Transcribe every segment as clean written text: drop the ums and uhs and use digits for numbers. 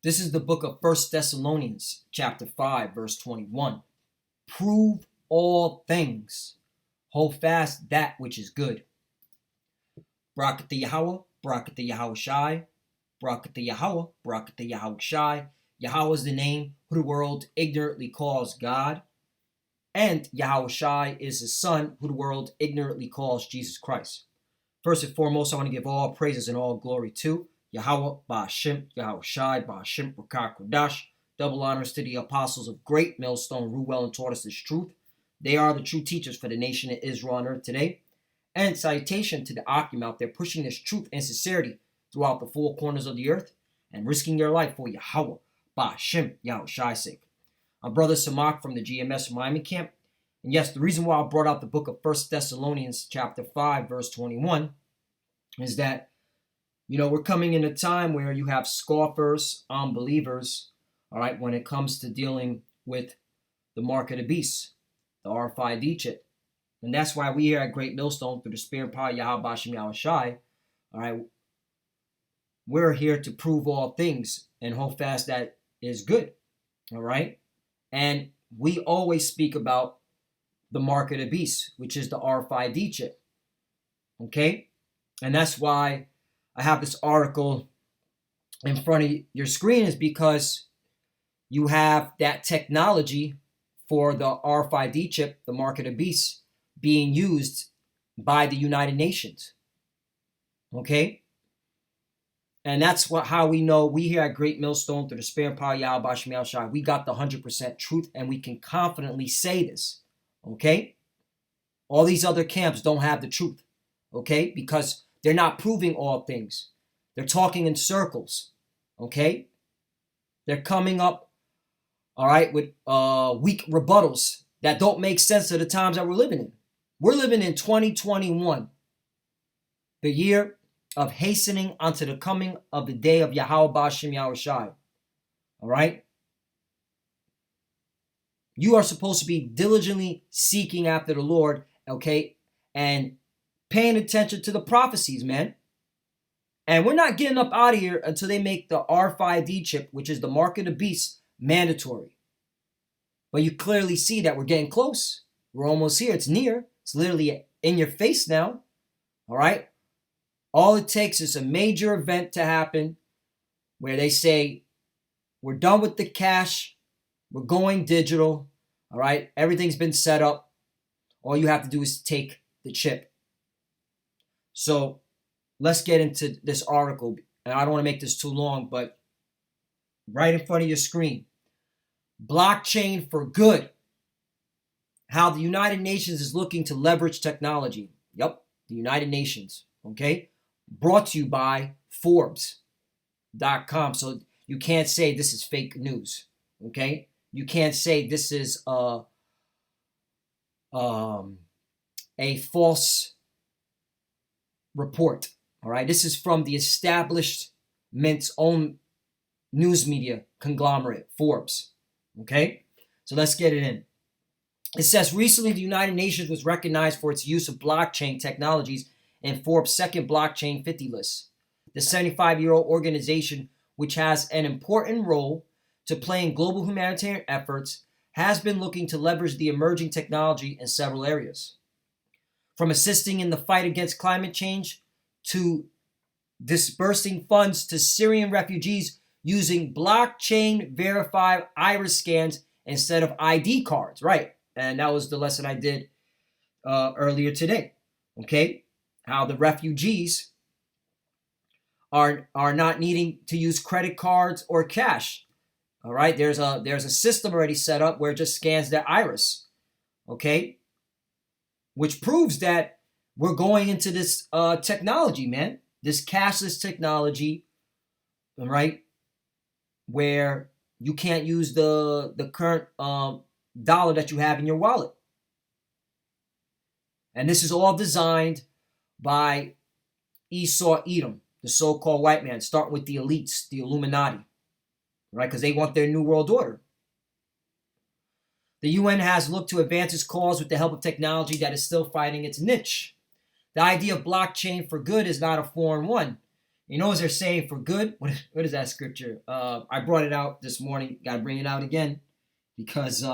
This is the book of First Thessalonians, chapter 5, verse 21. Prove all things. Hold fast that which is good. Barakat the Yahweh, Barakat the Yahweh Shai, Barakat the Yahweh, Barakat the Yahweh Shai. Yahweh is the name who the world ignorantly calls God. And Yahweh Shai is his son who the world ignorantly calls Jesus Christ. First and foremost, I want to give all praises and all glory to Yahweh, Ba'ashem, Yahweh Shai, Ba'ashem, Rakah Kodash. Double honors to the apostles of great Millstone, who well and taught us this truth. They are the true teachers for the nation of Israel on earth today. And salutation to the Akim out there pushing this truth and sincerity throughout the four corners of the earth and risking their life for Yahweh, Ba'ashem, Yahweh Shai's sake. I'm Brother Samak from the GMS Miami camp. And yes, the reason why I brought out the book of First Thessalonians chapter 5, verse 21 is that, we're coming in a time where you have scoffers, unbelievers, all right, when it comes to dealing with the mark of the beast, the RFID chip. And that's why we here at Great Millstone, through the spirit and power of Yahweh Ba'ashem Yahweh Shai, all right, we're here to prove all things and hold fast that is good, all right? And we always speak about the mark of the beast, which is the RFID chip, okay? And that's why I have this article in front of your screen, is because you have that technology for the RFID chip, the mark of the beast, being used by the United Nations, okay? And that's how we know we here at Great Millstone, through the spirit and power of Yahweh Ba'ashem Yahweh Shai, we got the 100% truth, and we can confidently say this, okay? All these other camps don't have the truth, okay? Because they're not proving all things. They're talking in circles, okay? They're coming up, all right, with weak rebuttals that don't make sense to the times that we're living in. We're living in 2021, the year of hastening unto the coming of the day of Yahweh Ba'ashem Yahweh Shai, all right? You are supposed to be diligently seeking after the Lord, okay, and paying attention to the prophecies, man. And we're not getting up out of here until they make the RFID chip, which is the mark of the beast, mandatory. But you clearly see that we're getting close. We're almost here. It's near. It's literally in your face now, all right? All it takes is a major event to happen where they say, we're done with the cash. We're going digital, all right? Everything's been set up. All you have to do is take the chip. So let's get into this article. And I don't want to make this too long, but right in front of your screen. Blockchain for good. How the United Nations is looking to leverage technology. Yep, the United Nations, okay? Brought to you by Forbes.com. So you can't say this is fake news, okay? You can't say this is a false report, all right? This is from the established Mint's own news media conglomerate, Forbes, okay? So let's get it in. It says, recently the United Nations was recognized for its use of blockchain technologies in Forbes' second Blockchain 50 list. The 75-year-old organization, which has an important role to play in global humanitarian efforts, has been looking to leverage the emerging technology in several areas. From assisting in the fight against climate change to disbursing funds to Syrian refugees using blockchain verified iris scans instead of ID cards, right? And that was the lesson I did earlier today, okay? How the refugees are not needing to use credit cards or cash, all right? There's a system already set up where it just scans their iris, okay? Which proves that we're going into this technology, man. This cashless technology, all right? Where you can't use the current dollar that you have in your wallet. And this is all designed by Esau Edom, the so-called white man, starting with the elites, the Illuminati, right? Because they want their new world order. The UN has looked to advance its cause with the help of technology that is still finding its niche. The idea of blockchain for good is not a foreign one. You know what they're saying for good? What is that scripture? I brought it out this morning. Got to bring it out again because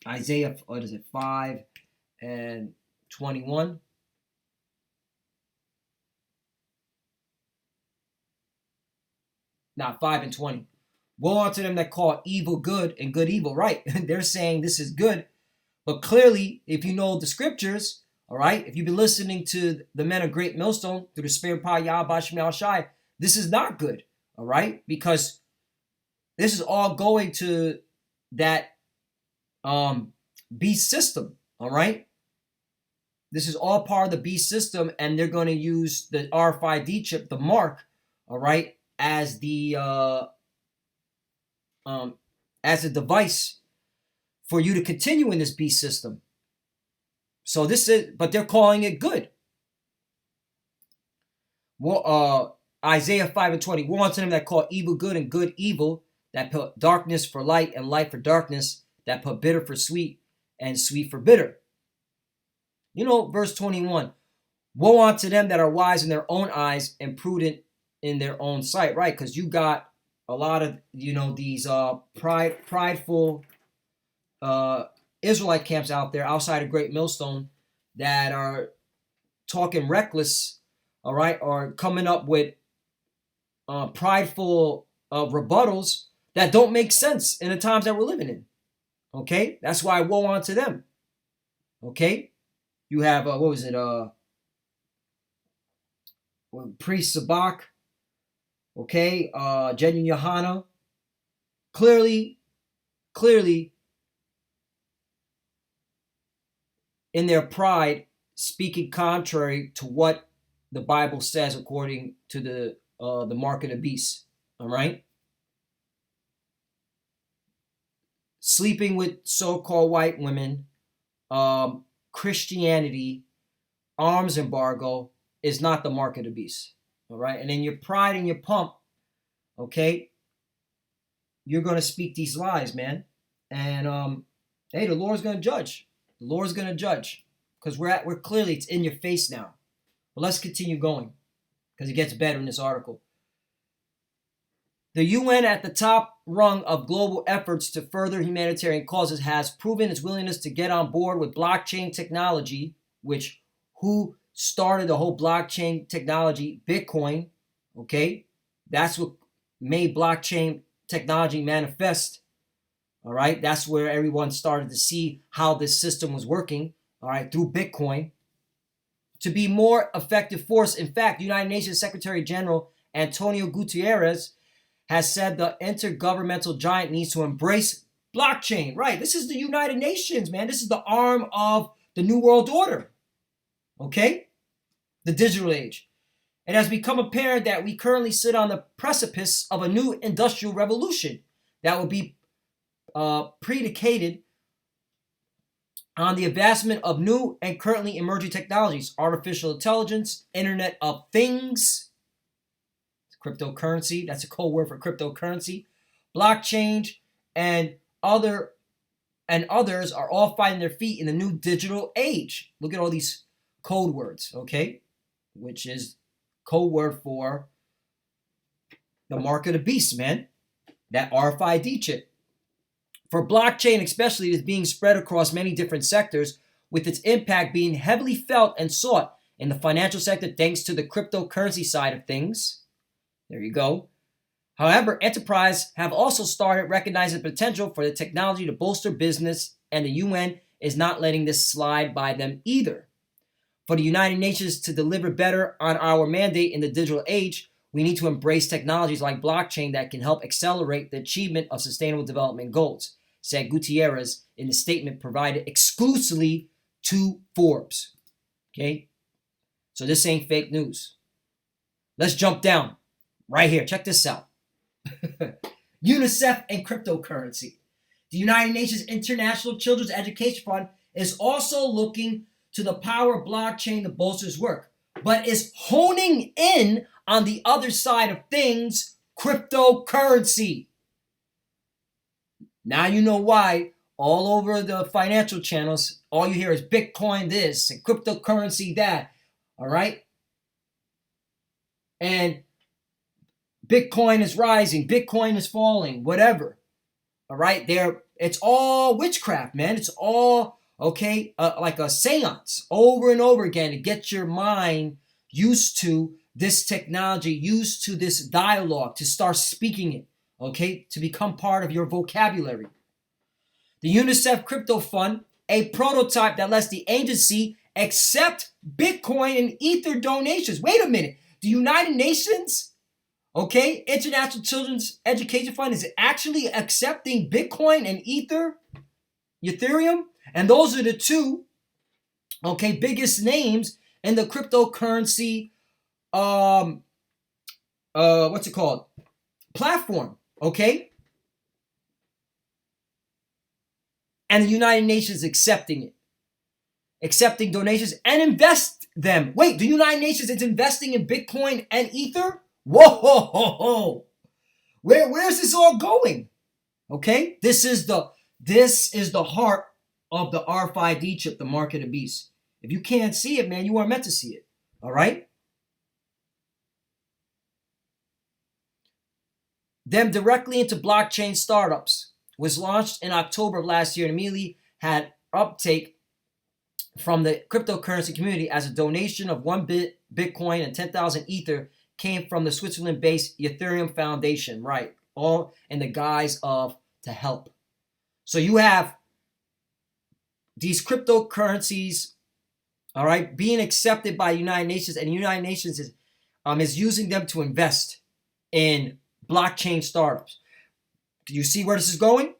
Isaiah, what is it, 5 and 21? Not 5 and 20. Woe unto them that call evil good and good evil. Right. They're saying this is good. But clearly, if you know the scriptures, all right, if you've been listening to the men of Great Millstone through the Spirit of Yahweh Shemel Shai, this is not good. All right. Because this is all going to that beast system. All right. This is all part of the beast system, and they're going to use the RFID chip, the mark, all right, as the as a device for you to continue in this beast system. So this is, but they're calling it good. Well, Isaiah 5 and 20. Woe unto them that call evil good and good evil, that put darkness for light and light for darkness, that put bitter for sweet and sweet for bitter. You know, verse 21. Woe unto them that are wise in their own eyes and prudent in their own sight, right? Because you got a lot of, you know, these prideful Israelite camps out there outside of Great Millstone that are talking reckless, all right, or coming up with prideful rebuttals that don't make sense in the times that we're living in. Okay, that's why woe unto them. Okay, you have what was it? Priest Sabak. Okay, Jen Yohana. Clearly, in their pride, speaking contrary to what the Bible says according to the mark of the beast. All right. Sleeping with so-called white women, Christianity, arms embargo is not the mark of the beast. All right. And in your pride and your pump, okay, you're going to speak these lies, man. And hey, the Lord's going to judge. The Lord's going to judge because we're clearly, it's in your face now. But let's continue going because it gets better in this article. The UN at the top rung of global efforts to further humanitarian causes has proven its willingness to get on board with blockchain technology, which who started the whole blockchain technology? Bitcoin, okay? That's what made blockchain technology manifest, all right? That's where everyone started to see how this system was working, all right, through Bitcoin. To be more effective force, in fact, United Nations Secretary General Antonio Guterres has said the intergovernmental giant needs to embrace blockchain. Right, this is the United Nations, man. This is the arm of the New World Order, okay? The digital age. It has become apparent that we currently sit on the precipice of a new industrial revolution that will be predicated on the advancement of new and currently emerging technologies, artificial intelligence, Internet of Things, cryptocurrency, that's a code word for cryptocurrency, blockchain, and others are all finding their feet in the new digital age. Look at all these code words, okay? Which is code word for the mark of the beast, man. That RFID chip. For blockchain especially, it is being spread across many different sectors, with its impact being heavily felt and sought in the financial sector thanks to the cryptocurrency side of things. There you go. However, enterprises have also started recognizing the potential for the technology to bolster business, and the UN is not letting this slide by them either. For the United Nations to deliver better on our mandate in the digital age, we need to embrace technologies like blockchain that can help accelerate the achievement of sustainable development goals, said Gutierrez in the statement provided exclusively to Forbes. Okay? So this ain't fake news. Let's jump down right here. Check this out. UNICEF and cryptocurrency. The United Nations International Children's Education Fund is also looking to the power of blockchain to bolster its work, but is honing in on the other side of things, cryptocurrency. Now you know why all over the financial channels, all you hear is Bitcoin this and cryptocurrency that, all right? and Bitcoin is rising, Bitcoin is falling, whatever. All right, it's all witchcraft, man. It's all okay, like a seance over and over again to get your mind used to this technology, used to this dialogue, to start speaking it, okay, to become part of your vocabulary. The UNICEF Crypto Fund, a prototype that lets the agency accept Bitcoin and Ether donations. Wait a minute, the United Nations, okay, International Children's Education Fund is actually accepting Bitcoin and Ethereum, and those are the two, okay, biggest names in the cryptocurrency, what's it called? Platform, okay? And the United Nations accepting it, accepting donations and invest them. Wait, the United Nations is investing in Bitcoin and Ether? Whoa, where's this all going? Okay, this is the heart of the RFID chip, the mark of the beast. If you can't see it, man, you weren't meant to see it. All right. Them directly into blockchain startups was launched in October of last year and immediately had uptake from the cryptocurrency community as a donation of 1 Bitcoin and 10,000 Ether came from the Switzerland-based Ethereum Foundation, right? All in the guise of to help. So you have these cryptocurrencies, all right, being accepted by the United Nations, and the United Nations is using them to invest in blockchain startups. Do you see where this is going?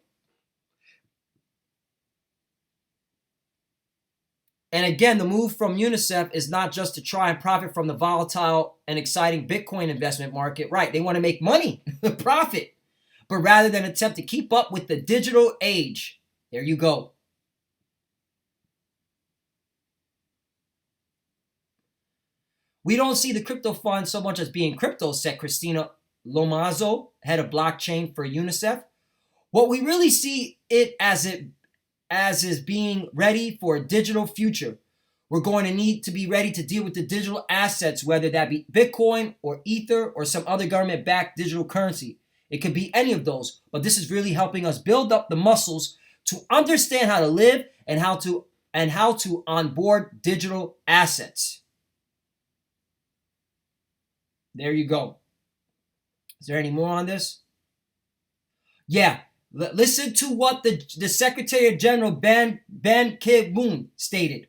And again, the move from UNICEF is not just to try and profit from the volatile and exciting Bitcoin investment market. Right, they want to make money, profit, but rather than attempt to keep up with the digital age. There you go. We don't see the crypto fund so much as being crypto, said Christina Lomazo, head of blockchain for UNICEF. What we really see it as is being ready for a digital future. We're going to need to be ready to deal with the digital assets, whether that be Bitcoin or Ether or some other government-backed digital currency. It could be any of those, but this is really helping us build up the muscles to understand how to live and how to onboard digital assets. There you go. Is there any more on this? Yeah. Listen to what the Secretary General Ban Ki-moon stated.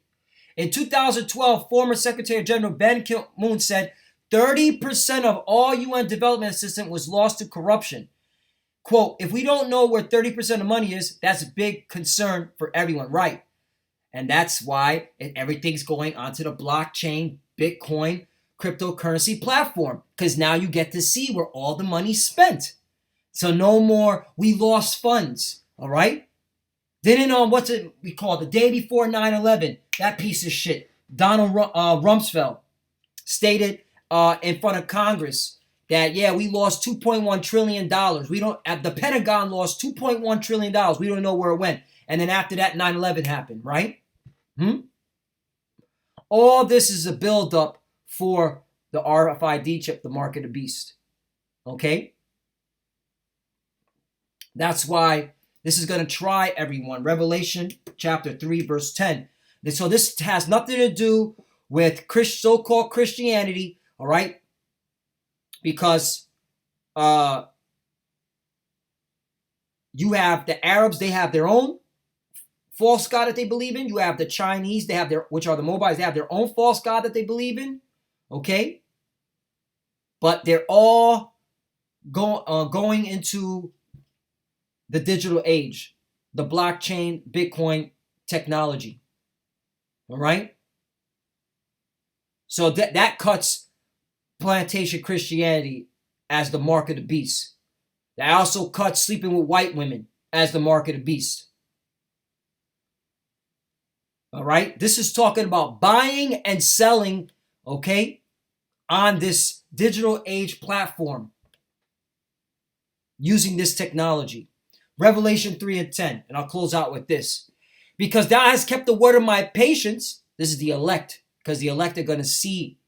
In 2012, former Secretary General Ban Ki-moon said 30% of all UN development assistance was lost to corruption. Quote, if we don't know where 30% of money is, that's a big concern for everyone, right? And that's why everything's going onto the blockchain, Bitcoin, cryptocurrency platform, because now you get to see where all the money's spent. So no more, we lost funds, all right? Didn't we call it, the day before 9/11, that piece of shit, Donald Rumsfeld, stated in front of Congress that, yeah, we lost $2.1 trillion. The Pentagon lost $2.1 trillion. We don't know where it went. And then after that, 9/11 happened, right? All this is a buildup for the RFID chip, the mark of the beast, okay? That's why this is going to try everyone. Revelation chapter 3, verse 10. So this has nothing to do with so-called Christianity, all right? Because you have the Arabs, they have their own false god that they believe in. You have the Chinese, which are the Mobiles, they have their own false god that they believe in, okay? But they're all going into the digital age, the blockchain, Bitcoin technology. All right? So that cuts plantation Christianity as the mark of the beast. That also cuts sleeping with white women as the mark of the beast. All right? This is talking about buying and selling, okay, on this digital age platform using this technology. Revelation 3 and 10, and I'll close out with this. Because thou hast kept the word of my patience. This is the elect, because the elect are going to see,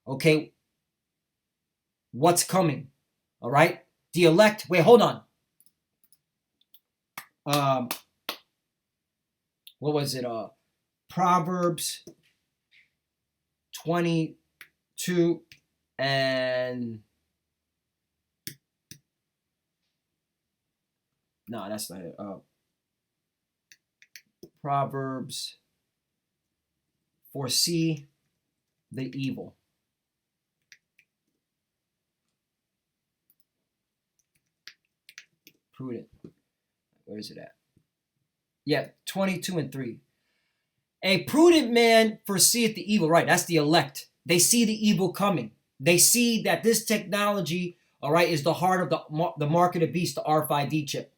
okay, what's coming. All right? The elect, wait, hold on. What was it? Proverbs 22 and no, that's not it. Proverbs, foresee the evil. Prudent. Where is it at? Yeah, 22 and 3. A prudent man foreseeth the evil. Right, that's the elect. They see the evil coming. They see that this technology, all right, is the heart of the mark of the beast, the RFID chip.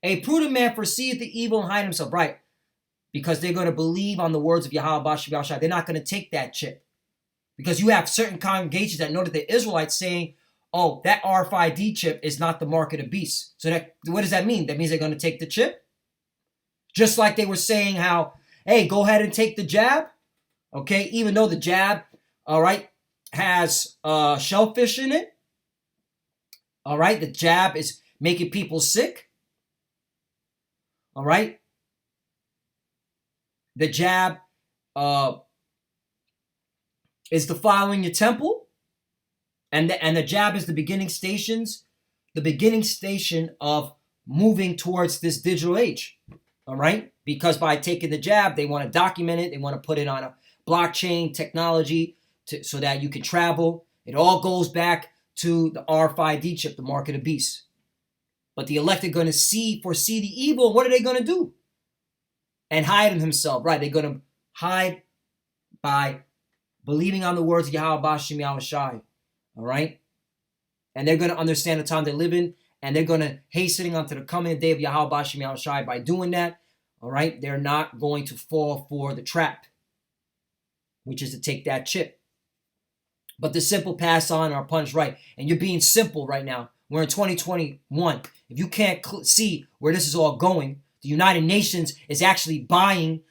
A prudent man foreseeth the evil and hide himself. Right, because they're going to believe on the words of Yahweh Bashem Yahushua. They're not going to take that chip. Because you have certain congregations that know that the Israelites saying, oh, that RFID chip is not the mark of the beast. So that, what does that mean? That means they're going to take the chip? Just like they were saying how, hey, go ahead and take the jab. Okay, even though the jab, all right, has shellfish in it. All right, the jab is making people sick. All right. The jab is defiling your temple. And the jab is the beginning station of moving towards this digital age. All right? Because by taking the jab, they want to document it. They want to put it on a blockchain technology so that you can travel. It all goes back to the RFID chip, the mark of the beast. But the elect are going to foresee the evil. What are they going to do? And hide in himself. Right? They're going to hide by believing on the words of Yahweh Bashem Yahushai. All right? And they're going to understand the time they live in. And they're going to hastening onto the coming day of Yahweh Bashem Yahushai. By doing that, all right, they're not going to fall for the trap, which is to take that chip. But the simple pass on are punished right. And you're being simple right now. We're in 2021. If you can't see where this is all going, the United Nations is actually buying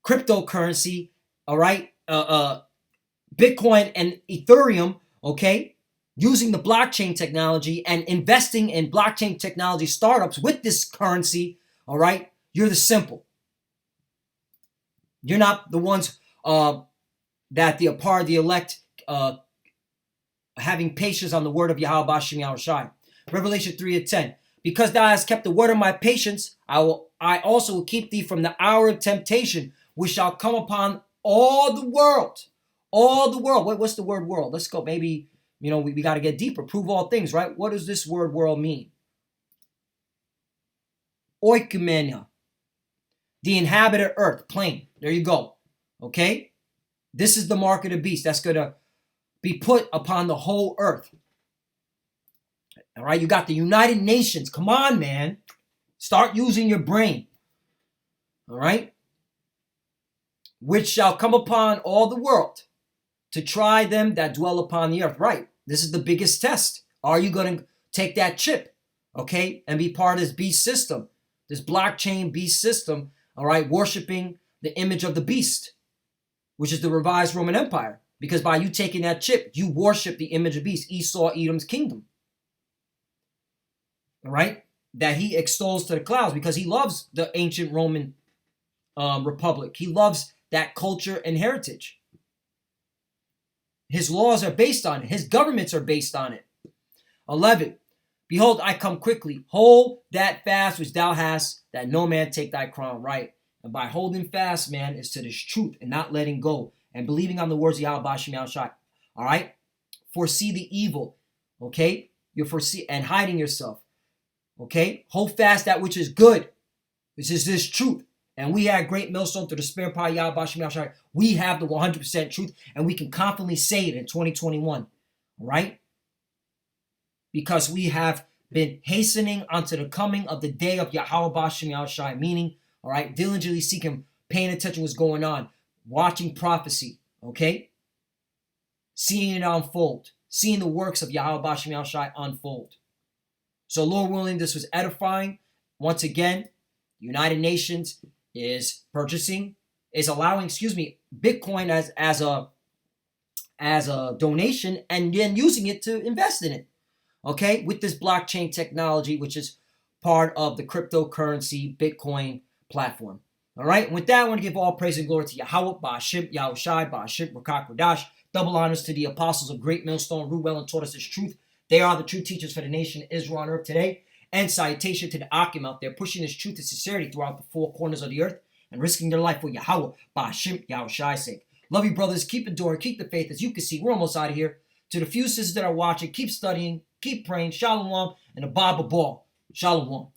cryptocurrency, all right, Bitcoin and Ethereum, okay, using the blockchain technology and investing in blockchain technology startups with this currency, all right, you're the simple. You're not the ones that the part of the elect having patience on the word of Yahweh Bashem Yahushai. Revelation 3:10. Because thou hast kept the word of my patience, I also will keep thee from the hour of temptation, which shall come upon all the world. All the world. What's the word world? Let's go. Maybe, we got to get deeper. Prove all things, right? What does this word world mean? Oikumenia. The inhabited earth, plane. There you go. Okay? This is the mark of the beast that's going to be put upon the whole earth. All right? You got the United Nations. Come on, man. Start using your brain. All right? Which shall come upon all the world to try them that dwell upon the earth. Right. This is the biggest test. Are you going to take that chip, okay, and be part of this beast system, this blockchain beast system, all right, worshiping the image of the beast, which is the revised Roman Empire? Because by you taking that chip, you worship the image of beast, Esau, Edom's kingdom, all right, that he extols to the clouds because he loves the ancient Roman republic. He loves that culture and heritage. His laws are based on it. His governments are based on it. 11. Behold, I come quickly. Hold that fast which thou hast, that no man take thy crown. Right. And by holding fast, man, is to this truth and not letting go and believing on the words of Yahweh Bashem Yahushai. All right. Foresee the evil. Okay. You foresee and hiding yourself. Okay. Hold fast that which is good. This is this truth. And we had great millstone through the spirit power Yahweh Bashem Yahushua. We have the 100% truth, and we can confidently say it in 2021, all right? Because we have been hastening unto the coming of the day of Yahweh Bashem Yahushua, meaning, all right, diligently seeking, paying attention to what's going on, watching prophecy, okay? Seeing it unfold, seeing the works of Yahweh Bashem Yahushua unfold. So, Lord willing, this was edifying. Once again, United Nations is allowing, Bitcoin as as a donation and then using it to invest in it. Okay, with this blockchain technology, which is part of the cryptocurrency Bitcoin platform. All right, and with that, I want to give all praise and glory to Yahweh, Ba'ashim, Yahushai, Ba'ashim, Rakak, Radash. Double honors to the apostles of Great Millstone, who well and taught us this truth. They are the true teachers for the nation of Israel on earth today. And salutation to the Akim out there, pushing this truth and sincerity throughout the four corners of the earth and risking their life for Yahweh, Ba'ashim, Yahushai's sake. Love you, brothers. Keep enduring, keep the faith. As you can see, we're almost out of here. To the few sisters that are watching, keep studying, keep praying. Shalom, and a Baba Ball. Shalom.